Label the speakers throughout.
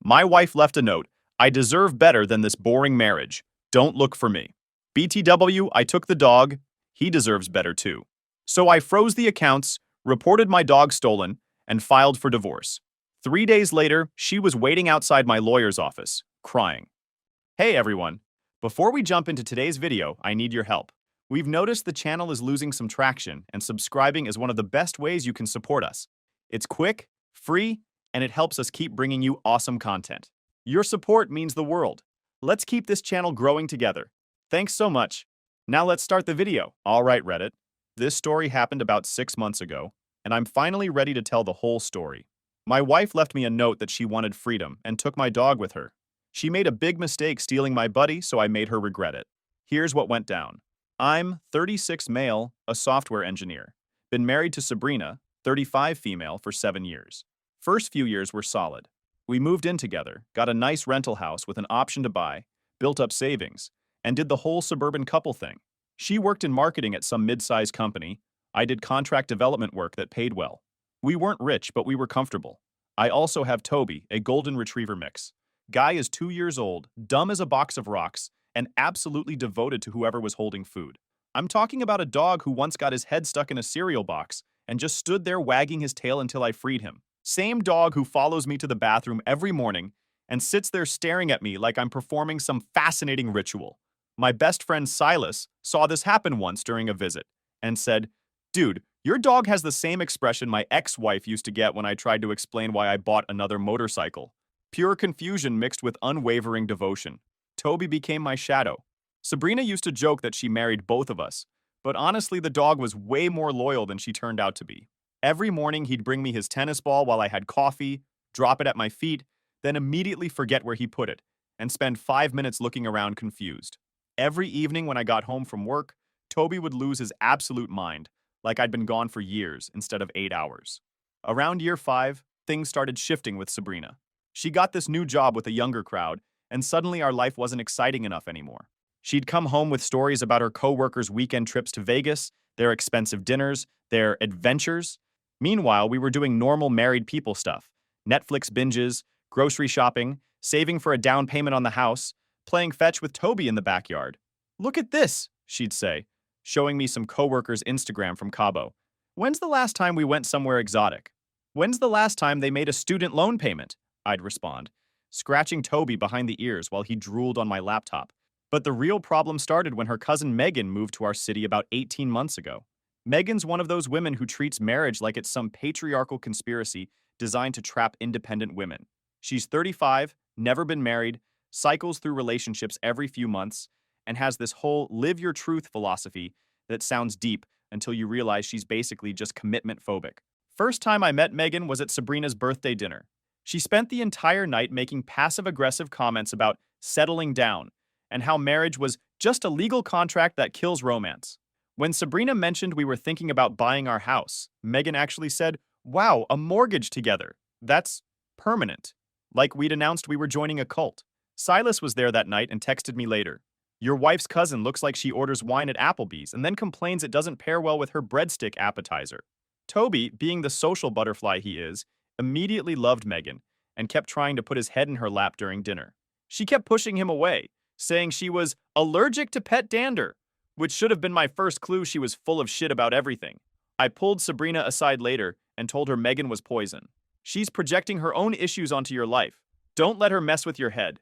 Speaker 1: My wife left a note. I deserve better than this boring marriage. Don't look for me. BTW, I took the dog. He deserves better too. So I froze the accounts, reported my dog stolen, and filed for divorce. 3 days later, she was waiting outside my lawyer's office, crying. Hey everyone! Before we jump into today's video, I need your help. We've noticed the channel is losing some traction, and subscribing is one of the best ways you can support us. It's quick, free, and it helps us keep bringing you awesome content. Your support means the world. Let's keep this channel growing together. Thanks so much. Now let's start the video. All right, Reddit. This story happened about 6 months ago, and I'm finally ready to tell the whole story. My wife left me a note that she wanted freedom and took my dog with her. She made a big mistake stealing my buddy, so I made her regret it. Here's what went down. I'm 36 male, a software engineer. Been married to Sabrina, 35 female, for 7 years. First few years were solid. We moved in together, got a nice rental house with an option to buy, built up savings, and did the whole suburban couple thing. She worked in marketing at some mid-sized company. I did contract development work that paid well. We weren't rich, but we were comfortable. I also have Toby, a golden retriever mix. Guy is 2 years old, dumb as a box of rocks, and absolutely devoted to whoever was holding food. I'm talking about a dog who once got his head stuck in a cereal box and just stood there wagging his tail until I freed him. Same dog who follows me to the bathroom every morning and sits there staring at me like I'm performing some fascinating ritual. My best friend Silas saw this happen once during a visit and said, "Dude, your dog has the same expression my ex-wife used to get when I tried to explain why I bought another motorcycle." Pure confusion mixed with unwavering devotion. Toby became my shadow. Sabrina used to joke that she married both of us, but honestly the dog was way more loyal than she turned out to be. Every morning he'd bring me his tennis ball while I had coffee, drop it at my feet, then immediately forget where he put it, and spend 5 minutes looking around confused. Every evening when I got home from work, Toby would lose his absolute mind, like I'd been gone for years instead of 8 hours. Around year 5, things started shifting with Sabrina. She got this new job with a younger crowd, and suddenly our life wasn't exciting enough anymore. She'd come home with stories about her coworkers' weekend trips to Vegas, their expensive dinners, their adventures. Meanwhile, we were doing normal married people stuff. Netflix binges, grocery shopping, saving for a down payment on the house, playing fetch with Toby in the backyard. "Look at this," she'd say, showing me some coworkers' Instagram from Cabo. "When's the last time we went somewhere exotic? When's the last time they made a student loan payment?" I'd respond, scratching Toby behind the ears while he drooled on my laptop. But the real problem started when her cousin Megan moved to our city about 18 months ago. Megan's one of those women who treats marriage like it's some patriarchal conspiracy designed to trap independent women. She's 35, never been married, cycles through relationships every few months, and has this whole live your truth philosophy that sounds deep until you realize she's basically just commitment phobic. First time I met Megan was at Sabrina's birthday dinner. She spent the entire night making passive-aggressive comments about settling down and how marriage was just a legal contract that kills romance. When Sabrina mentioned we were thinking about buying our house, Megan actually said, "Wow, a mortgage together. That's permanent." Like we'd announced we were joining a cult. Silas was there that night and texted me later. "Your wife's cousin looks like she orders wine at Applebee's and then complains it doesn't pair well with her breadstick appetizer." Toby, being the social butterfly he is, immediately loved Megan and kept trying to put his head in her lap during dinner. She kept pushing him away, saying she was allergic to pet dander, which should have been my first clue she was full of shit about everything. I pulled Sabrina aside later and told her Megan was poison. "She's projecting her own issues onto your life. Don't let her mess with your head."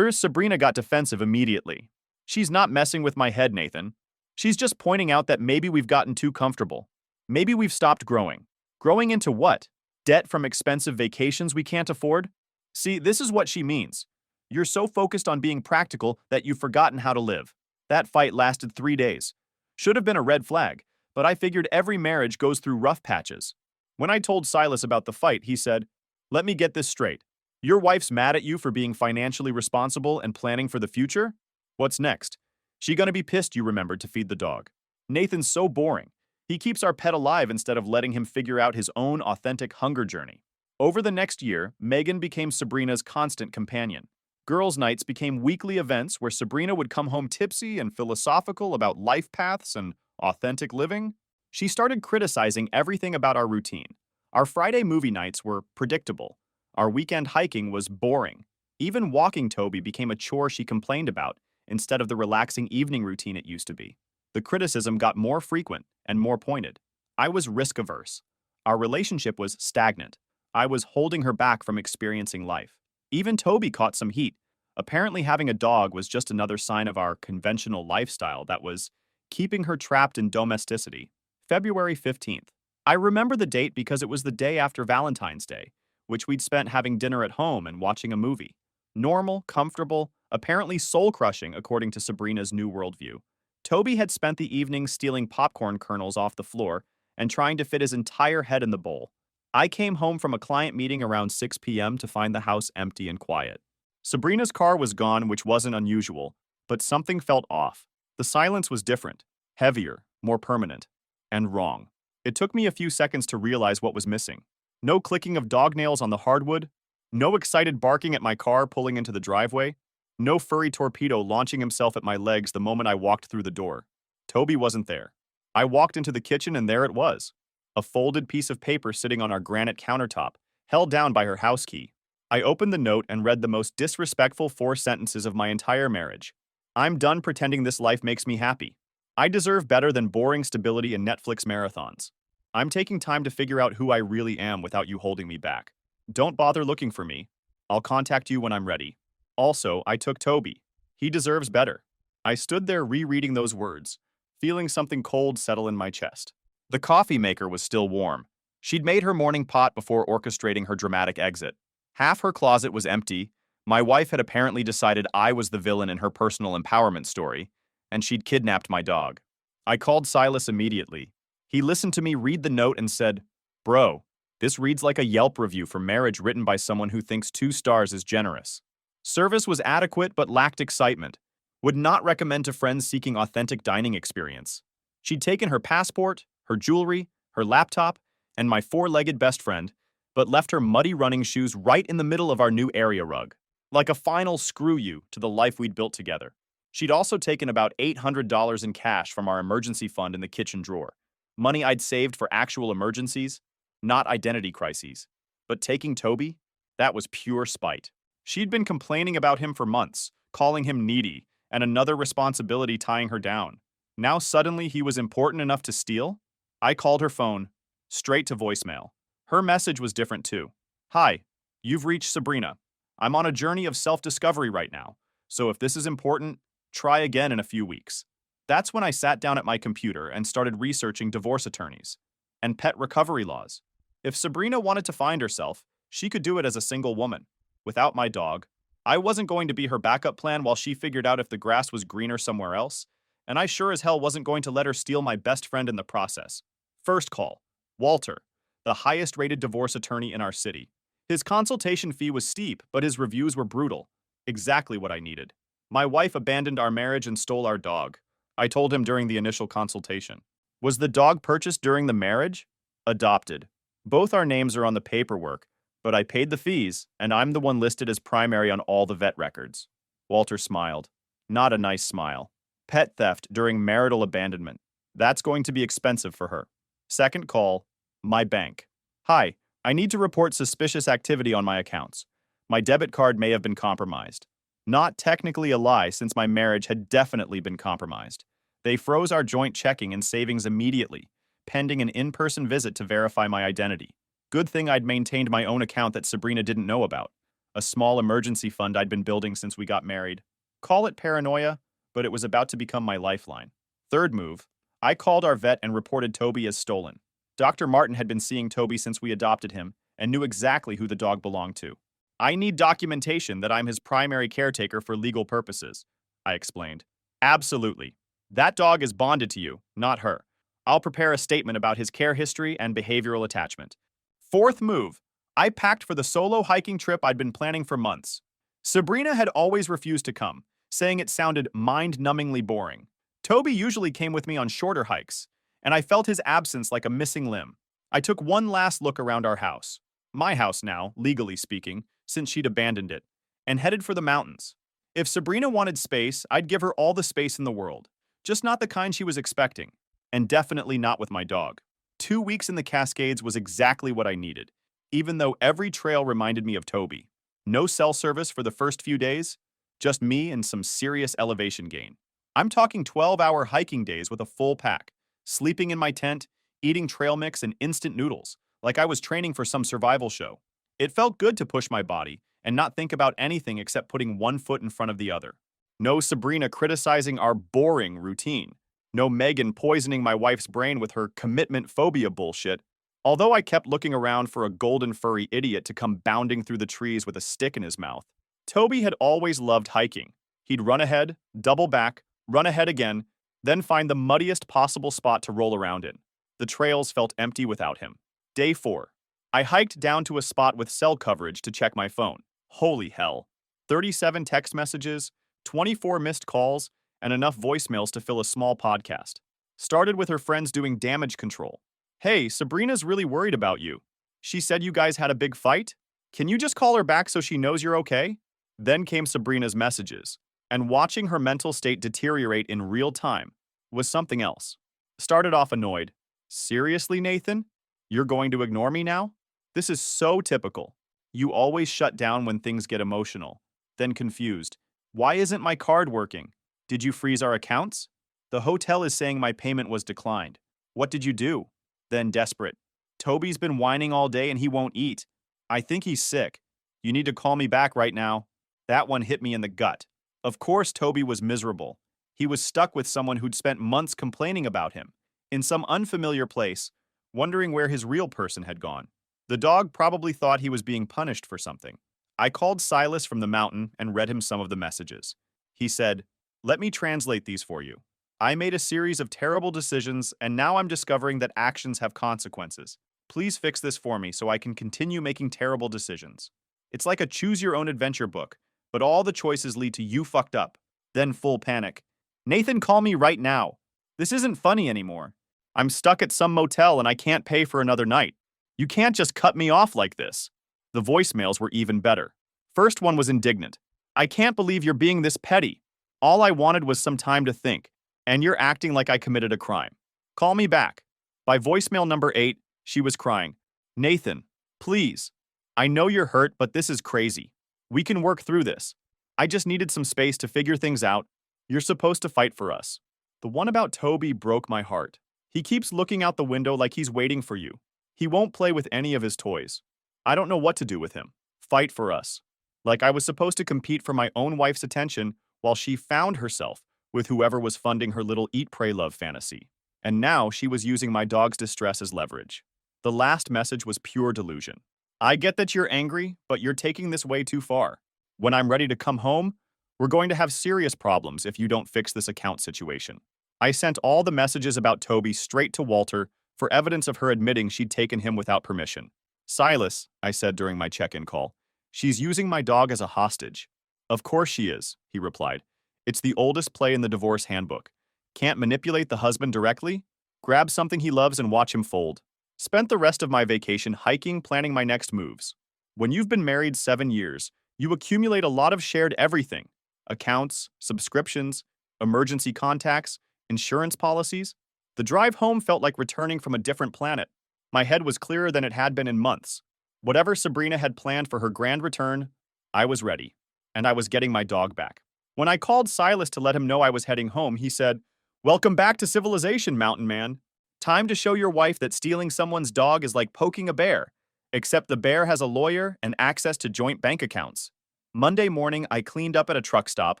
Speaker 1: Sabrina got defensive immediately. "She's not messing with my head, Nathan. She's just pointing out that maybe we've gotten too comfortable. Maybe we've stopped growing." Growing into what? Debt from expensive vacations we can't afford? See, this is what she means. You're so focused on being practical that you've forgotten how to live. That fight lasted 3 days. Should have been a red flag, but I figured every marriage goes through rough patches. When I told Silas about the fight, he said, "Let me get this straight. Your wife's mad at you for being financially responsible and planning for the future? What's next? She gonna be pissed you remembered to feed the dog. Nathan's so boring. He keeps our pet alive instead of letting him figure out his own authentic hunger journey." Over the next year, Megan became Sabrina's constant companion. Girls' nights became weekly events where Sabrina would come home tipsy and philosophical about life paths and authentic living. She started criticizing everything about our routine. Our Friday movie nights were predictable. Our weekend hiking was boring. Even walking Toby became a chore she complained about instead of the relaxing evening routine it used to be. The criticism got more frequent and more pointed. I was risk-averse. Our relationship was stagnant. I was holding her back from experiencing life. Even Toby caught some heat. Apparently having a dog was just another sign of our conventional lifestyle that was keeping her trapped in domesticity. February 15th. I remember the date because it was the day after Valentine's Day, which we'd spent having dinner at home and watching a movie. Normal, comfortable, apparently soul-crushing according to Sabrina's new worldview. Toby had spent the evening stealing popcorn kernels off the floor and trying to fit his entire head in the bowl. I came home from a client meeting around 6 p.m. to find the house empty and quiet. Sabrina's car was gone, which wasn't unusual, but something felt off. The silence was different, heavier, more permanent, and wrong. It took me a few seconds to realize what was missing. No clicking of dog nails on the hardwood, no excited barking at my car pulling into the driveway, no furry torpedo launching himself at my legs the moment I walked through the door. Toby wasn't there. I walked into the kitchen and there it was. A folded piece of paper sitting on our granite countertop, held down by her house key. I opened the note and read the most disrespectful 4 sentences of my entire marriage. I'm done pretending this life makes me happy. I deserve better than boring stability and Netflix marathons. I'm taking time to figure out who I really am without you holding me back. Don't bother looking for me. I'll contact you when I'm ready. Also, I took Toby. He deserves better. I stood there rereading those words, feeling something cold settle in my chest. The coffee maker was still warm. She'd made her morning pot before orchestrating her dramatic exit. Half her closet was empty. My wife had apparently decided I was the villain in her personal empowerment story, and she'd kidnapped my dog. I called Silas immediately. He listened to me read the note and said, "Bro, this reads like a Yelp review for marriage written by someone who thinks 2 stars is generous. Service was adequate but lacked excitement. Would not recommend to friends seeking authentic dining experience." She'd taken her passport, her jewelry, her laptop, and my 4-legged best friend, but left her muddy running shoes right in the middle of our new area rug. Like a final screw you to the life we'd built together. She'd also taken about $800 in cash from our emergency fund in the kitchen drawer. Money I'd saved for actual emergencies, not identity crises. But taking Toby? That was pure spite. She'd been complaining about him for months, calling him needy, and another responsibility tying her down. Now suddenly he was important enough to steal? I called her phone, straight to voicemail. Her message was different too. "Hi, you've reached Sabrina. I'm on a journey of self-discovery right now, so if this is important, try again in a few weeks." That's when I sat down at my computer and started researching divorce attorneys and pet recovery laws. If Sabrina wanted to find herself, she could do it as a single woman. Without my dog, I wasn't going to be her backup plan while she figured out if the grass was greener somewhere else, and I sure as hell wasn't going to let her steal my best friend in the process. First call. Walter, the highest-rated divorce attorney in our city. His consultation fee was steep, but his reviews were brutal. Exactly what I needed. My wife abandoned our marriage and stole our dog. I told him during the initial consultation. Was the dog purchased during the marriage? Adopted. Both our names are on the paperwork, but I paid the fees, and I'm the one listed as primary on all the vet records. Walter smiled. Not a nice smile. Pet theft during marital abandonment. That's going to be expensive for her. Second call. My bank. Hi, I need to report suspicious activity on my accounts. My debit card may have been compromised. Not technically a lie since my marriage had definitely been compromised. They froze our joint checking and savings immediately, pending an in-person visit to verify my identity. Good thing I'd maintained my own account that Sabrina didn't know about. A small emergency fund I'd been building since we got married. Call it paranoia, but it was about to become my lifeline. Third move, I called our vet and reported Toby as stolen. Dr. Martin had been seeing Toby since we adopted him and knew exactly who the dog belonged to. I need documentation that I'm his primary caretaker for legal purposes, I explained. Absolutely. That dog is bonded to you, not her. I'll prepare a statement about his care history and behavioral attachment. Fourth move, I packed for the solo hiking trip I'd been planning for months. Sabrina had always refused to come, saying it sounded mind-numbingly boring. Toby usually came with me on shorter hikes, and I felt his absence like a missing limb. I took one last look around our house. My house now, legally speaking, since she'd abandoned it, and headed for the mountains. If Sabrina wanted space, I'd give her all the space in the world. Just not the kind she was expecting, and definitely not with my dog. 2 weeks in the Cascades was exactly what I needed, even though every trail reminded me of Toby. No cell service for the first few days, just me and some serious elevation gain. I'm talking 12-hour hiking days with a full pack, sleeping in my tent, eating trail mix and instant noodles, like I was training for some survival show. It felt good to push my body and not think about anything except putting one foot in front of the other. No Sabrina criticizing our boring routine. No Megan poisoning my wife's brain with her commitment phobia bullshit. Although I kept looking around for a golden furry idiot to come bounding through the trees with a stick in his mouth, Toby had always loved hiking. He'd run ahead, double back, run ahead again, then find the muddiest possible spot to roll around in. The trails felt empty without him. Day 4. I hiked down to a spot with cell coverage to check my phone. Holy hell. 37 text messages, 24 missed calls, and enough voicemails to fill a small podcast. Started with her friends doing damage control. Hey, Sabrina's really worried about you. She said you guys had a big fight? Can you just call her back so she knows you're okay? Then came Sabrina's messages, and watching her mental state deteriorate in real time was something else. Started off annoyed. Seriously, Nathan? You're going to ignore me now? This is so typical. You always shut down when things get emotional. Then confused. Why isn't my card working? Did you freeze our accounts? The hotel is saying my payment was declined. What did you do? Then desperate. Toby's been whining all day and he won't eat. I think he's sick. You need to call me back right now. That one hit me in the gut. Of course, Toby was miserable. He was stuck with someone who'd spent months complaining about him, in some unfamiliar place, wondering where his real person had gone. The dog probably thought he was being punished for something. I called Silas from the mountain and read him some of the messages. He said, "Let me translate these for you. I made a series of terrible decisions, and now I'm discovering that actions have consequences. Please fix this for me so I can continue making terrible decisions." It's like a choose-your-own-adventure book, but all the choices lead to you fucked up. Then full panic. Nathan, call me right now. This isn't funny anymore. I'm stuck at some motel and I can't pay for another night. You can't just cut me off like this. The voicemails were even better. First one was indignant. I can't believe you're being this petty. All I wanted was some time to think, and you're acting like I committed a crime. Call me back. By voicemail number 8, she was crying. Nathan, please. I know you're hurt, but this is crazy. We can work through this. I just needed some space to figure things out. You're supposed to fight for us. The one about Toby broke my heart. He keeps looking out the window like he's waiting for you. He won't play with any of his toys. I don't know what to do with him. Fight for us. Like I was supposed to compete for my own wife's attention while she found herself with whoever was funding her little eat, pray, love fantasy. And now she was using my dog's distress as leverage. The last message was pure delusion. I get that you're angry, but you're taking this way too far. When I'm ready to come home, we're going to have serious problems if you don't fix this account situation. I sent all the messages about Toby straight to Walter for evidence of her admitting she'd taken him without permission. Silas, I said during my check-in call, she's using my dog as a hostage. Of course she is, he replied. It's the oldest play in the divorce handbook. Can't manipulate the husband directly? Grab something he loves and watch him fold. Spent the rest of my vacation hiking, planning my next moves. When you've been married 7 years, you accumulate a lot of shared everything. Accounts, subscriptions, emergency contacts, insurance policies. The drive home felt like returning from a different planet. My head was clearer than it had been in months. Whatever Sabrina had planned for her grand return, I was ready. And I was getting my dog back. When I called Silas to let him know I was heading home, he said, "Welcome back to civilization, mountain man. Time to show your wife that stealing someone's dog is like poking a bear, except the bear has a lawyer and access to joint bank accounts." Monday morning, I cleaned up at a truck stop,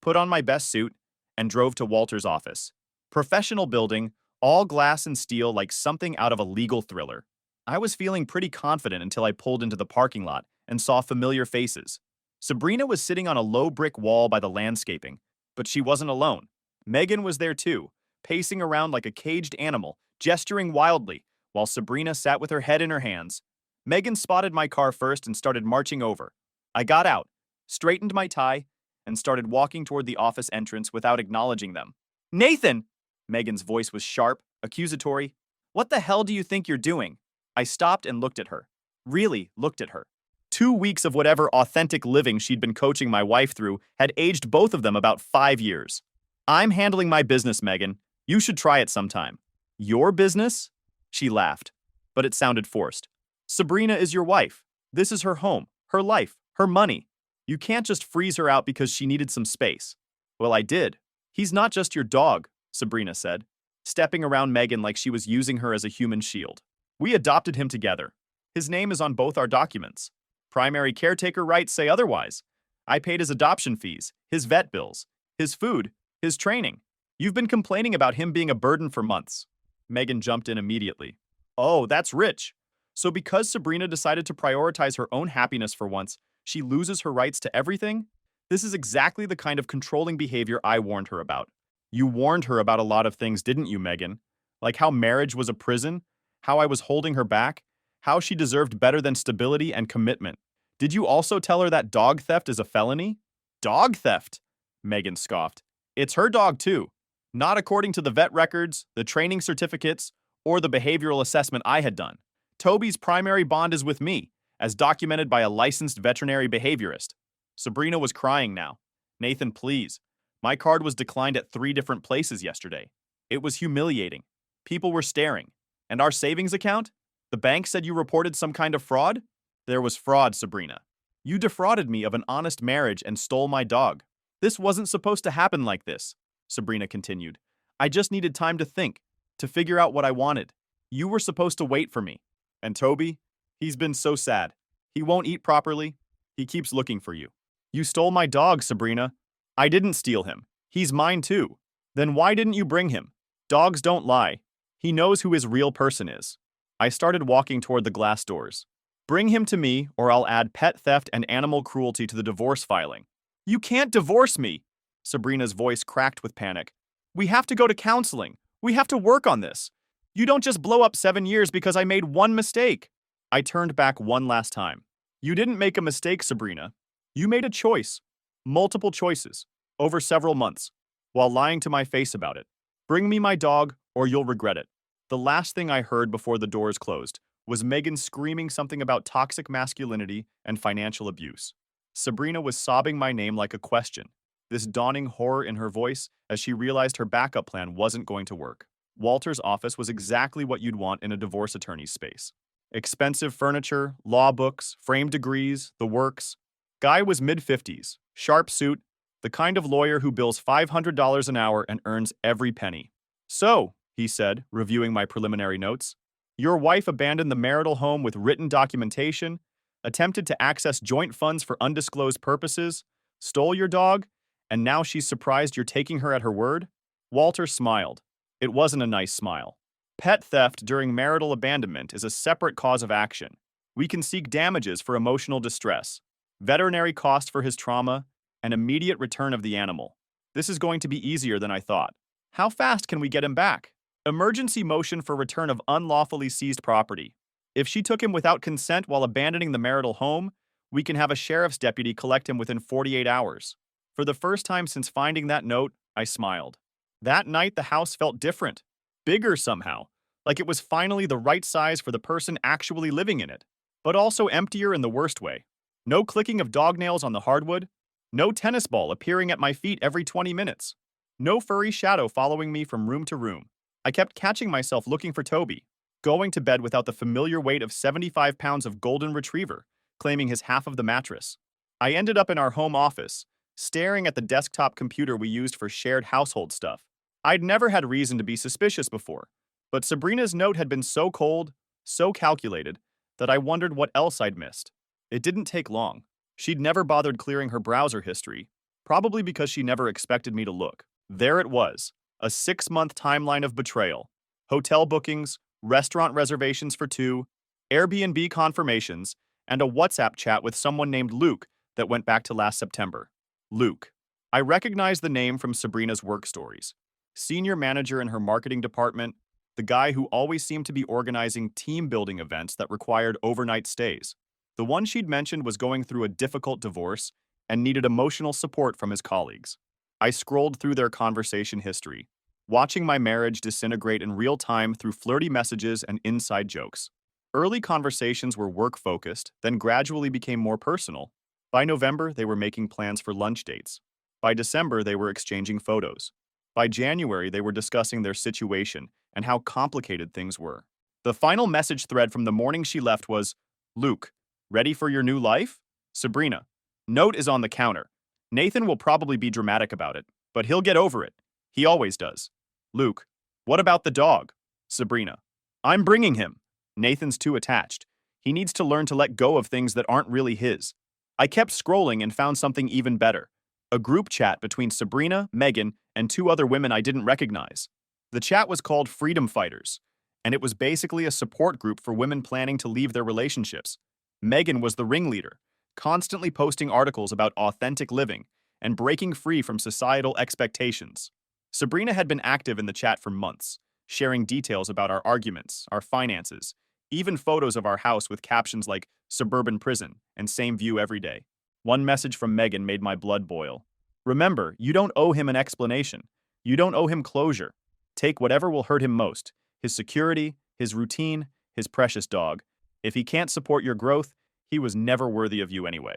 Speaker 1: put on my best suit, and drove to Walter's office. Professional building, all glass and steel like something out of a legal thriller. I was feeling pretty confident until I pulled into the parking lot and saw familiar faces. Sabrina was sitting on a low brick wall by the landscaping, but she wasn't alone. Megan was there too, pacing around like a caged animal, gesturing wildly, while Sabrina sat with her head in her hands. Megan spotted my car first and started marching over. I got out, straightened my tie, and started walking toward the office entrance without acknowledging them. "Nathan!" Megan's voice was sharp, accusatory. "What the hell do you think you're doing?" I stopped and looked at her. Really looked at her. 2 weeks of whatever authentic living she'd been coaching my wife through had aged both of them about 5 years. "I'm handling my business, Megan. You should try it sometime." "Your business?" She laughed, but it sounded forced. "Sabrina is your wife. This is her home, her life. Her money. You can't just freeze her out because she needed some space. Well, I did. He's not just your dog, Sabrina said, stepping around Megan like she was using her as a human shield. We adopted him together. His name is on both our documents. Primary caretaker rights say otherwise. I paid his adoption fees, his vet bills, his food, his training. You've been complaining about him being a burden for months. Megan jumped in immediately. Oh, that's rich. So because Sabrina decided to prioritize her own happiness for once, she loses her rights to everything? This is exactly the kind of controlling behavior I warned her about. You warned her about a lot of things, didn't you, Megan? Like how marriage was a prison, how I was holding her back, how she deserved better than stability and commitment. Did you also tell her that dog theft is a felony? Dog theft? Megan scoffed. It's her dog too. Not according to the vet records, the training certificates, or the behavioral assessment I had done. Toby's primary bond is with me, as documented by a licensed veterinary behaviorist. Sabrina was crying now. Nathan, please. My card was declined at 3 different places yesterday. It was humiliating. People were staring. And our savings account? The bank said you reported some kind of fraud? There was fraud, Sabrina. You defrauded me of an honest marriage and stole my dog. This wasn't supposed to happen like this, Sabrina continued. I just needed time to think, to figure out what I wanted. You were supposed to wait for me. And Toby? He's been so sad. He won't eat properly. He keeps looking for you. You stole my dog, Sabrina. I didn't steal him. He's mine too. Then why didn't you bring him? Dogs don't lie. He knows who his real person is. I started walking toward the glass doors. Bring him to me, or I'll add pet theft and animal cruelty to the divorce filing. You can't divorce me! Sabrina's voice cracked with panic. We have to go to counseling. We have to work on this. You don't just blow up 7 years because I made one mistake. I turned back one last time. You didn't make a mistake, Sabrina. You made a choice. Multiple choices. Over several months. While lying to my face about it. Bring me my dog, or you'll regret it. The last thing I heard before the doors closed was Megan screaming something about toxic masculinity and financial abuse. Sabrina was sobbing my name like a question, this dawning horror in her voice as she realized her backup plan wasn't going to work. Walter's office was exactly what you'd want in a divorce attorney's space. Expensive furniture, law books, framed degrees, the works. Guy was mid-50s, sharp suit, the kind of lawyer who bills $500 an hour and earns every penny. So, he said, reviewing my preliminary notes, your wife abandoned the marital home with written documentation, attempted to access joint funds for undisclosed purposes, stole your dog, and now she's surprised you're taking her at her word? Walter smiled. It wasn't a nice smile. Pet theft during marital abandonment is a separate cause of action. We can seek damages for emotional distress, veterinary costs for his trauma, and immediate return of the animal. This is going to be easier than I thought. How fast can we get him back? Emergency motion for return of unlawfully seized property. If she took him without consent while abandoning the marital home, we can have a sheriff's deputy collect him within 48 hours. For the first time since finding that note, I smiled. That night, the house felt different. Bigger somehow, like it was finally the right size for the person actually living in it, but also emptier in the worst way. No clicking of dog nails on the hardwood, no tennis ball appearing at my feet every 20 minutes, no furry shadow following me from room to room. I kept catching myself looking for Toby, going to bed without the familiar weight of 75 pounds of golden retriever, claiming his half of the mattress. I ended up in our home office, staring at the desktop computer we used for shared household stuff. I'd never had reason to be suspicious before, but Sabrina's note had been so cold, so calculated, that I wondered what else I'd missed. It didn't take long. She'd never bothered clearing her browser history, probably because she never expected me to look. There it was, a 6-month timeline of betrayal. Hotel bookings, restaurant reservations for 2, Airbnb confirmations, and a WhatsApp chat with someone named Luke that went back to last September. Luke. I recognized the name from Sabrina's work stories. Senior manager in her marketing department, the guy who always seemed to be organizing team-building events that required overnight stays. The one she'd mentioned was going through a difficult divorce and needed emotional support from his colleagues. I scrolled through their conversation history, watching my marriage disintegrate in real time through flirty messages and inside jokes. Early conversations were work-focused, then gradually became more personal. By November, they were making plans for lunch dates. By December, they were exchanging photos. By January, they were discussing their situation and how complicated things were. The final message thread from the morning she left was, Luke, ready for your new life? Sabrina. Note is on the counter. Nathan will probably be dramatic about it, but he'll get over it. He always does. Luke. What about the dog? Sabrina. I'm bringing him. Nathan's too attached. He needs to learn to let go of things that aren't really his. I kept scrolling and found something even better. A group chat between Sabrina, Megan, and two other women I didn't recognize. The chat was called Freedom Fighters, and it was basically a support group for women planning to leave their relationships. Megan was the ringleader, constantly posting articles about authentic living and breaking free from societal expectations. Sabrina had been active in the chat for months, sharing details about our arguments, our finances, even photos of our house with captions like suburban prison and same view every day. One message from Megan made my blood boil. Remember, you don't owe him an explanation. You don't owe him closure. Take whatever will hurt him most, his security, his routine, his precious dog. If he can't support your growth, he was never worthy of you anyway.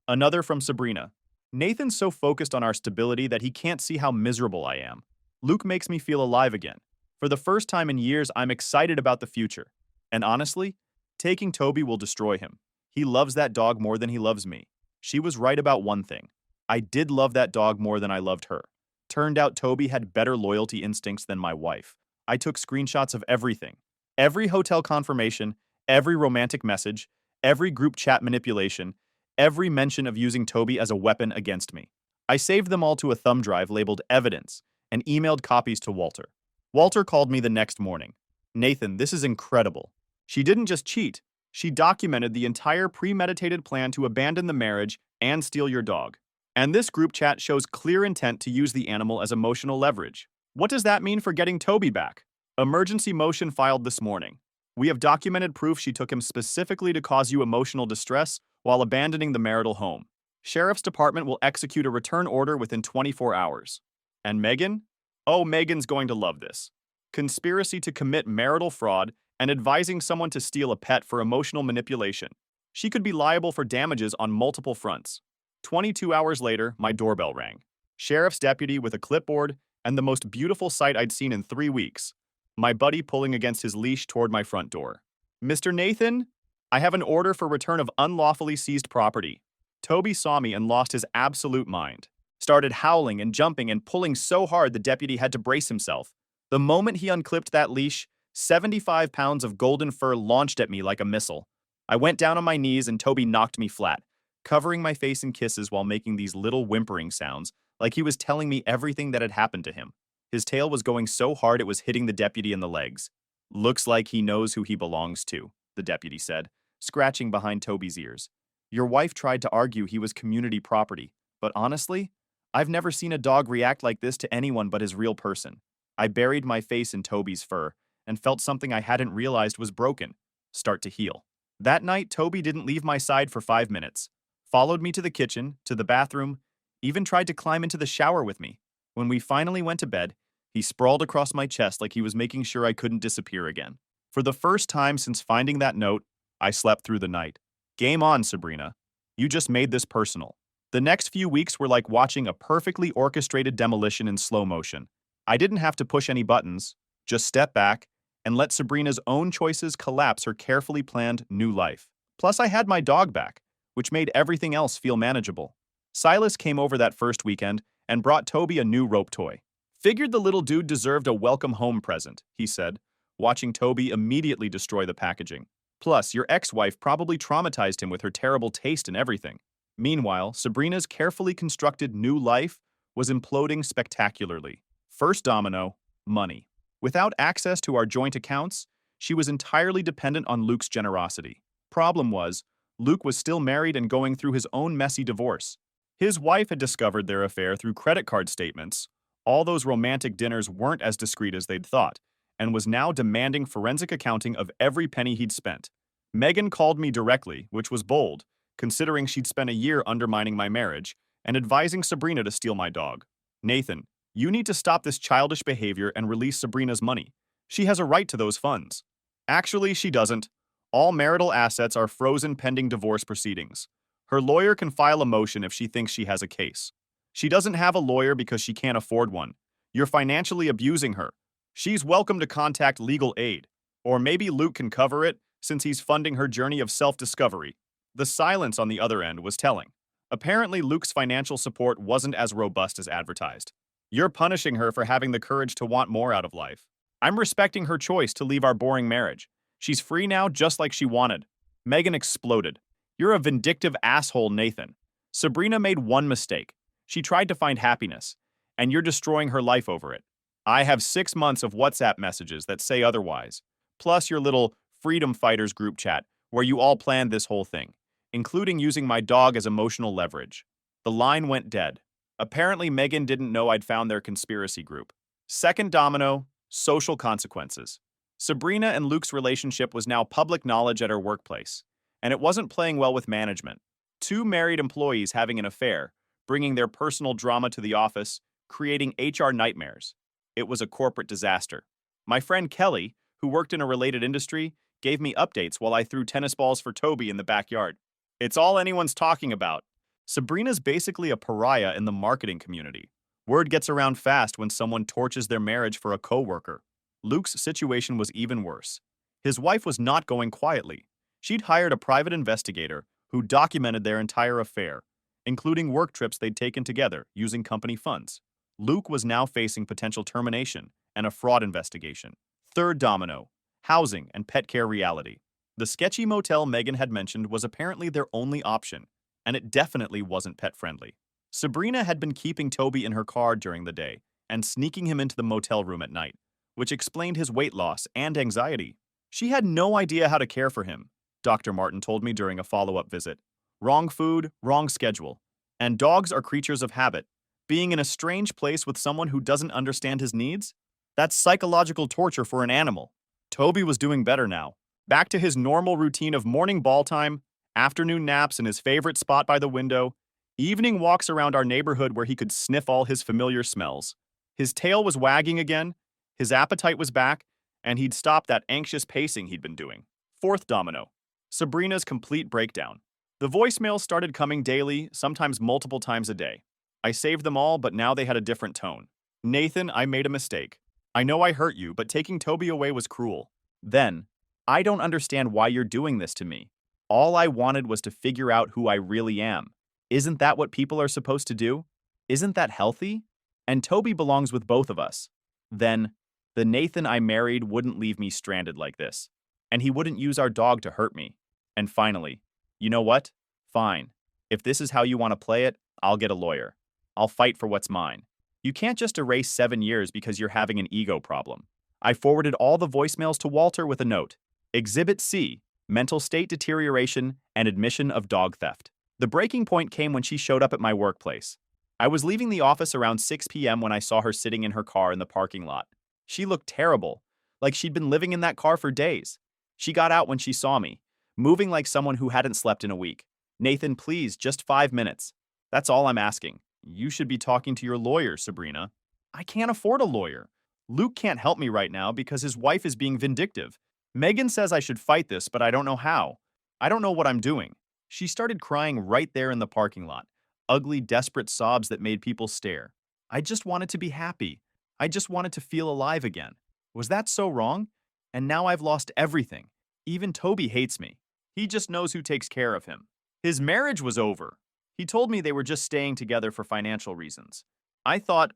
Speaker 1: Another from Sabrina. Nathan's so focused on our stability that he can't see how miserable I am. Luke makes me feel alive again. For the first time in years, I'm excited about the future. And honestly, taking Toby will destroy him. He loves that dog more than he loves me. She was right about one thing. I did love that dog more than I loved her. Turned out Toby had better loyalty instincts than my wife. I took screenshots of everything. Every hotel confirmation, every romantic message, every group chat manipulation, every mention of using Toby as a weapon against me. I saved them all to a thumb drive labeled evidence and emailed copies to Walter. Walter called me the next morning. Nathan, this is incredible. She didn't just cheat. She documented the entire premeditated plan to abandon the marriage and steal your dog. And this group chat shows clear intent to use the animal as emotional leverage. What does that mean for getting Toby back? Emergency motion filed this morning. We have documented proof she took him specifically to cause you emotional distress while abandoning the marital home. Sheriff's Department will execute a return order within 24 hours. And Megan? Oh, Megan's going to love this. Conspiracy to commit marital fraud and advising someone to steal a pet for emotional manipulation. She could be liable for damages on multiple fronts. 22 hours later, my doorbell rang. Sheriff's deputy with a clipboard and the most beautiful sight I'd seen in 3 weeks. My buddy pulling against his leash toward my front door. Mr. Nathan, I have an order for return of unlawfully seized property. Toby saw me and lost his absolute mind. Started howling and jumping and pulling so hard the deputy had to brace himself. The moment he unclipped that leash, 75 pounds of golden fur launched at me like a missile. I went down on my knees and Toby knocked me flat, covering my face in kisses while making these little whimpering sounds, like he was telling me everything that had happened to him. His tail was going so hard it was hitting the deputy in the legs. Looks like he knows who he belongs to, the deputy said, scratching behind Toby's ears. Your wife tried to argue he was community property, but honestly, I've never seen a dog react like this to anyone but his real person. I buried my face in Toby's fur and felt something I hadn't realized was broken start to heal. That night, Toby didn't leave my side for 5 minutes, followed me to the kitchen, to the bathroom, even tried to climb into the shower with me. When we finally went to bed, he sprawled across my chest like he was making sure I couldn't disappear again. For the first time since finding that note, I slept through the night. Game on, Sabrina. You just made this personal. The next few weeks were like watching a perfectly orchestrated demolition in slow motion. I didn't have to push any buttons, just step back and let Sabrina's own choices collapse her carefully planned new life. Plus, I had my dog back, which made everything else feel manageable. Silas came over that first weekend and brought Toby a new rope toy. Figured the little dude deserved a welcome home present, he said, watching Toby immediately destroy the packaging. Plus, your ex-wife probably traumatized him with her terrible taste and everything. Meanwhile, Sabrina's carefully constructed new life was imploding spectacularly. First domino, money. Without access to our joint accounts, she was entirely dependent on Luke's generosity. Problem was, Luke was still married and going through his own messy divorce. His wife had discovered their affair through credit card statements. All those romantic dinners weren't as discreet as they'd thought, and was now demanding forensic accounting of every penny he'd spent. Megan called me directly, which was bold, considering she'd spent a year undermining my marriage, and advising Sabrina to steal my dog. Nathan, you need to stop this childish behavior and release Sabrina's money. She has a right to those funds. Actually, she doesn't. All marital assets are frozen pending divorce proceedings. Her lawyer can file a motion if she thinks she has a case. She doesn't have a lawyer because she can't afford one. You're financially abusing her. She's welcome to contact legal aid. Or maybe Luke can cover it, since he's funding her journey of self-discovery. The silence on the other end was telling. Apparently, Luke's financial support wasn't as robust as advertised. You're punishing her for having the courage to want more out of life. I'm respecting her choice to leave our boring marriage. She's free now just like she wanted. Megan exploded. You're a vindictive asshole, Nathan. Sabrina made one mistake. She tried to find happiness, and you're destroying her life over it. I have 6 months of WhatsApp messages that say otherwise, plus your little Freedom Fighters group chat where you all planned this whole thing, including using my dog as emotional leverage. The line went dead. Apparently, Megan didn't know I'd found their conspiracy group. Second domino, social consequences. Sabrina and Luke's relationship was now public knowledge at her workplace, and it wasn't playing well with management. Two married employees having an affair, bringing their personal drama to the office, creating HR nightmares. It was a corporate disaster. My friend Kelly, who worked in a related industry, gave me updates while I threw tennis balls for Toby in the backyard. It's all anyone's talking about. Sabrina's basically a pariah in the marketing community. Word gets around fast when someone torches their marriage for a coworker. Luke's situation was even worse. His wife was not going quietly. She'd hired a private investigator who documented their entire affair, including work trips they'd taken together using company funds. Luke was now facing potential termination and a fraud investigation. Third domino, housing and pet care reality. The sketchy motel Megan had mentioned was apparently their only option, and it definitely wasn't pet-friendly. Sabrina had been keeping Toby in her car during the day and sneaking him into the motel room at night, which explained his weight loss and anxiety. She had no idea how to care for him, Dr. Martin told me during a follow-up visit. Wrong food, wrong schedule. And dogs are creatures of habit. Being in a strange place with someone who doesn't understand his needs? That's psychological torture for an animal. Toby was doing better now. Back to his normal routine of morning ball time, afternoon naps in his favorite spot by the window, evening walks around our neighborhood where he could sniff all his familiar smells. His tail was wagging again, his appetite was back, and he'd stopped that anxious pacing he'd been doing. Fourth domino, Sabrina's complete breakdown. The voicemails started coming daily, sometimes multiple times a day. I saved them all, but now they had a different tone. Nathan, I made a mistake. I know I hurt you, but taking Toby away was cruel. Then, I don't understand why you're doing this to me. All I wanted was to figure out who I really am. Isn't that what people are supposed to do? Isn't that healthy? And Toby belongs with both of us. Then, the Nathan I married wouldn't leave me stranded like this. And he wouldn't use our dog to hurt me. And finally, you know what? Fine. If this is how you want to play it, I'll get a lawyer. I'll fight for what's mine. You can't just erase 7 years because you're having an ego problem. I forwarded all the voicemails to Walter with a note. Exhibit C, mental state deterioration and admission of dog theft. The breaking point came when she showed up at my workplace. I was leaving the office around 6 p.m. when I saw her sitting in her car in the parking lot. She looked terrible, like she'd been living in that car for days. She got out when she saw me, moving like someone who hadn't slept in a week. Nathan, please, just 5 minutes. That's all I'm asking. You should be talking to your lawyer, Sabrina. I can't afford a lawyer. Luke can't help me right now because his wife is being vindictive. Megan says I should fight this, but I don't know how. I don't know what I'm doing. She started crying right there in the parking lot. Ugly, desperate sobs that made people stare. I just wanted to be happy. I just wanted to feel alive again. Was that so wrong? And now I've lost everything. Even Toby hates me. He just knows who takes care of him. His marriage was over. He told me they were just staying together for financial reasons. I thought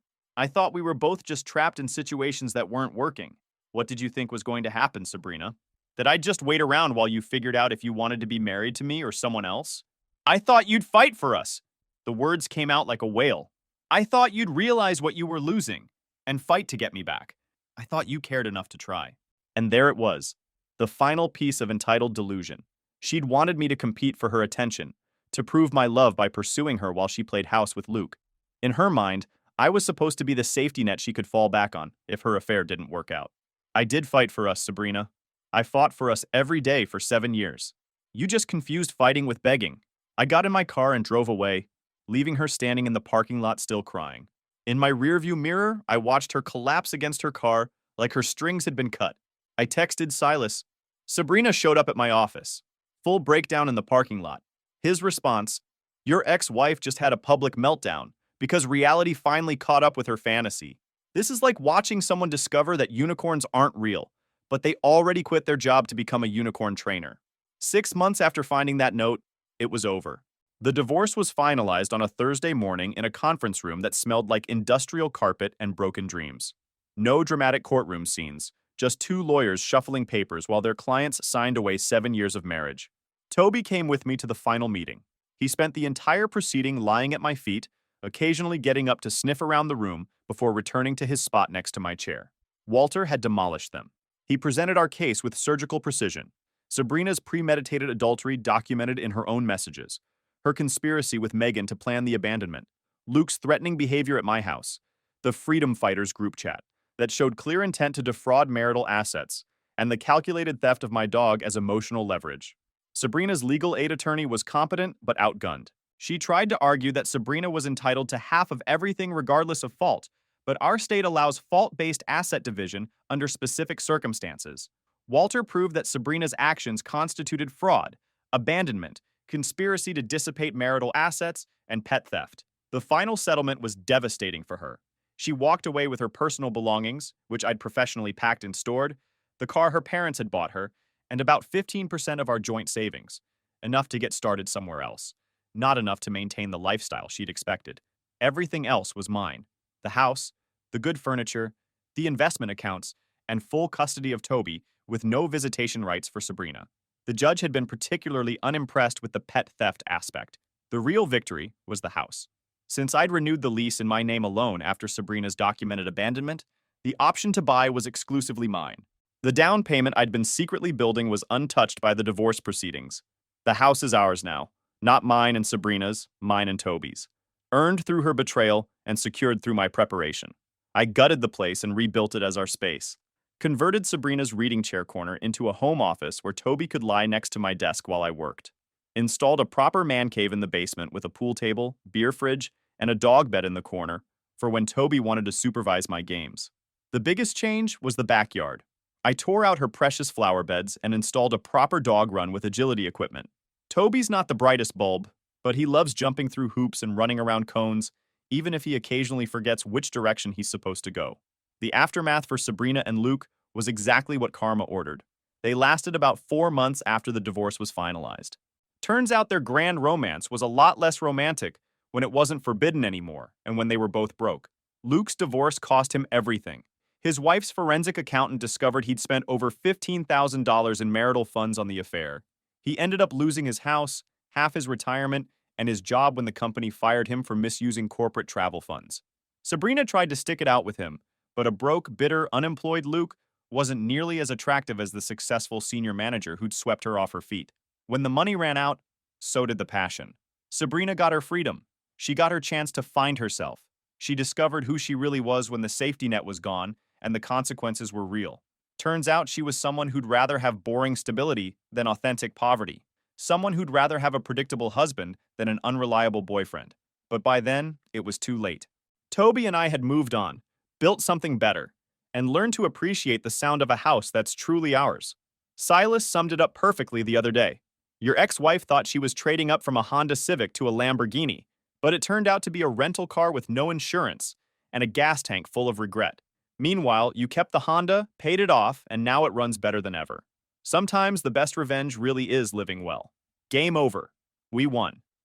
Speaker 1: we were both just trapped in situations that weren't working. What did you think was going to happen, Sabrina? That I'd just wait around while you figured out if you wanted to be married to me or someone else? I thought you'd fight for us. The words came out like a wail. I thought you'd realize what you were losing and fight to get me back. I thought you cared enough to try. And there it was, the final piece of entitled delusion. She'd wanted me to compete for her attention, to prove my love by pursuing her while she played house with Luke. In her mind, I was supposed to be the safety net she could fall back on if her affair didn't work out. I did fight for us, Sabrina. I fought for us every day for 7 years. You just confused fighting with begging. I got in my car and drove away, leaving her standing in the parking lot still crying. In my rearview mirror, I watched her collapse against her car like her strings had been cut. I texted Silas. Sabrina showed up at my office. Full breakdown in the parking lot. His response, your ex-wife just had a public meltdown because reality finally caught up with her fantasy. This is like watching someone discover that unicorns aren't real, but they already quit their job to become a unicorn trainer. 6 months after finding that note, It was over. The divorce was finalized on a Thursday morning in a conference room that smelled like industrial carpet and broken dreams. No dramatic courtroom scenes, just two lawyers shuffling papers while their clients signed away 7 years of marriage. Toby came with me to the final meeting. He spent the entire proceeding lying at my feet, occasionally getting up to sniff around the room before returning to his spot next to my chair. Walter had demolished them. He presented our case with surgical precision. Sabrina's premeditated adultery documented in her own messages, her conspiracy with Megan to plan the abandonment, Luke's threatening behavior at my house, the Freedom Fighters group chat that showed clear intent to defraud marital assets, and the calculated theft of my dog as emotional leverage. Sabrina's legal aid attorney was competent but outgunned. She tried to argue that Sabrina was entitled to half of everything regardless of fault, but our state allows fault-based asset division under specific circumstances. Walter proved that Sabrina's actions constituted fraud, abandonment, conspiracy to dissipate marital assets, and pet theft. The final settlement was devastating for her. She walked away with her personal belongings, which I'd professionally packed and stored, the car her parents had bought her, and about 15% of our joint savings. Enough to get started somewhere else. Not enough to maintain the lifestyle she'd expected. Everything else was mine. The house, the good furniture, the investment accounts, and full custody of Toby with no visitation rights for Sabrina. The judge had been particularly unimpressed with the pet theft aspect. The real victory was the house. Since I'd renewed the lease in my name alone after Sabrina's documented abandonment, the option to buy was exclusively mine. The down payment I'd been secretly building was untouched by the divorce proceedings. The house is ours now, not mine and Sabrina's, mine and Toby's. Earned through her betrayal and secured through my preparation. I gutted the place and rebuilt it as our space. Converted Sabrina's reading chair corner into a home office where Toby could lie next to my desk while I worked. Installed a proper man cave in the basement with a pool table, beer fridge, and a dog bed in the corner for when Toby wanted to supervise my games. The biggest change was the backyard. I tore out her precious flower beds and installed a proper dog run with agility equipment. Toby's not the brightest bulb, but he loves jumping through hoops and running around cones, even if he occasionally forgets which direction he's supposed to go. The aftermath for Sabrina and Luke was exactly what karma ordered. They lasted about 4 months after the divorce was finalized. Turns out their grand romance was a lot less romantic when it wasn't forbidden anymore and when they were both broke. Luke's divorce cost him everything. His wife's forensic accountant discovered he'd spent over $15,000 in marital funds on the affair. He ended up losing his house, half his retirement, and his job when the company fired him for misusing corporate travel funds. Sabrina tried to stick it out with him, but a broke, bitter, unemployed Luke wasn't nearly as attractive as the successful senior manager who'd swept her off her feet. When the money ran out, so did the passion. Sabrina got her freedom. She got her chance to find herself. She discovered who she really was when the safety net was gone and the consequences were real. Turns out she was someone who'd rather have boring stability than authentic poverty. Someone who'd rather have a predictable husband than an unreliable boyfriend. But by then, it was too late. Toby and I had moved on, built something better, and learned to appreciate the sound of a house that's truly ours. Silas summed it up perfectly the other day. Your ex-wife thought she was trading up from a Honda Civic to a Lamborghini, but it turned out to be a rental car with no insurance and a gas tank full of regret. Meanwhile, you kept the Honda, paid it off, and now it runs better than ever. Sometimes the best revenge really is living well. Game over. We won.